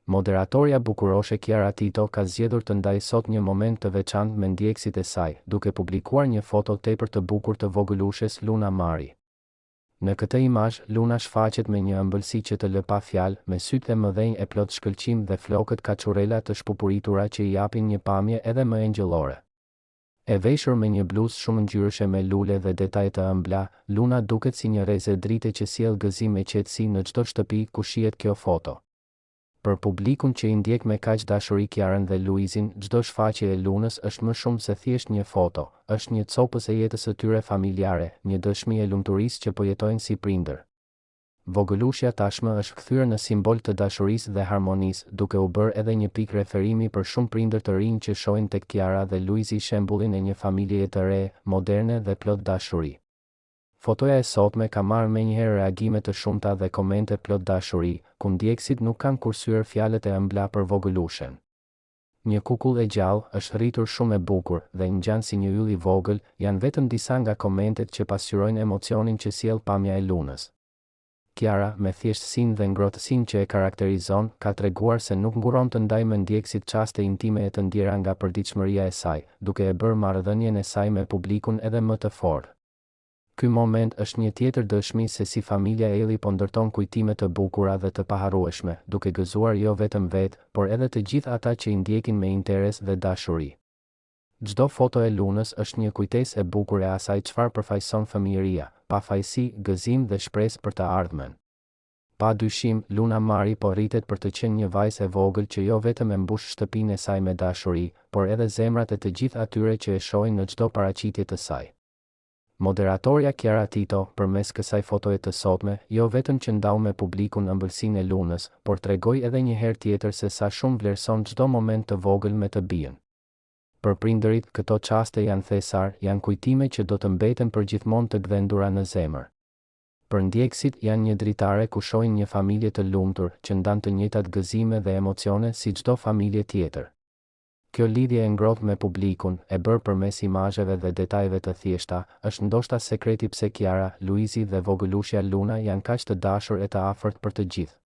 Moderatorja bukuroshe Chiara Tito ka zgjedhur të ndajë sot një moment të veçantë me ndjekësit e saj, duke publikuar një foto tepër të bukur të vogëlushes Luna Mari. Në këtë imazh, Luna shfaqet me një ëmbëlsi që të lë pa fjalë, me sytë e mëdhenj e plot shkëlqim dhe flokët kaçurela të shpupuritura që i japin një pamje edhe më engjëllore. E veshur me një bluzë shumë ngjyrëshe me lule dhe detaje të ëmbla, Luna duket si një reze drite që sjell gëzim e qetësi në çdo shtëpi ku shihet kjo foto. Për publikun që i ndjek me kaq dashuri Kiarën dhe Luizin, çdo shfaqje e Lunës është më shumë se thjesht një foto, është një copës e jetës së tyre familjare, një dëshmi e lumturisë që po jetojnë si prindër. Vogëlushja tashmë është kthyer në simbol të dashurisë dhe harmonisë, duke u bërë edhe një pikë referimi për shumë prindër të rinj që shohin tek Kiara dhe Luizi shembullin e një familjeje të re, moderne dhe plot dashuri. Fotoja e sotme ka marrë menjëherë reagime të shumta dhe komente plot dashuri, ku ndjekësit nuk kanë kursyer fjalët e ëmbla për vogëlushen. Një kukull e gjallë është rritur shumë e bukur dhe ngjan si një yll i vogël, janë vetëm disa nga komentet që pasqyrojnë emocionin që sjell pamja e Lunës. Kiara, me thjeshtësinë dhe ngrohtësinë që e karakterizon, ka treguar se nuk nguron të ndajë me ndjekësit çaste intime e të ndjera nga përditshmëria e saj, duke e bërë marrëdhënien e saj me publikun edhe më të fortë. Ky moment është një tjetër dëshmi se si familja Elli po ndërton kujtime të bukura dhe të paharrueshme, duke gëzuar jo vetëm vetë, por edhe të gjithë ata që i ndjekin me interes dhe dashuri. Çdo foto e Lunës është një kujtesë e bukur e asaj çfarë përfaqëson fëmijëria, pafajësi, gëzim dhe shpresë për të ardhmen. Pa dyshim, Luna Mari po rritet për të qenë një vajzë e vogël që jo vetëm e mbush shtëpinë e saj me dashuri, por edhe zemrat e të gjithë atyre që e shohin në çdo paraqitje të saj. Moderatorja Chiara Tito, përmes kësaj fotoje të sotme, jo vetëm që ndau me publikun ëmbëlsinë e Lunës, por tregoi edhe një herë tjetër se sa shumë vlerëson çdo moment të vogël me të bijën. Për prindërit, këto çaste janë thesar, janë kujtime që do të mbeten përgjithmonë të gdhendura në zemër. Për ndjekësit janë një dritare ku shohin një familje të lumtur, që ndan të njëjtat gëzime dhe emocione si çdo familje tjetër. Kjo lidhje e ngrohtë me publikun, e bërë përmes imazheve dhe detajeve të thjeshta, është ndoshta sekreti pse Kiara, Luizi dhe vogëlushja Luna janë kaq të dashur e të afërt për të gjithë.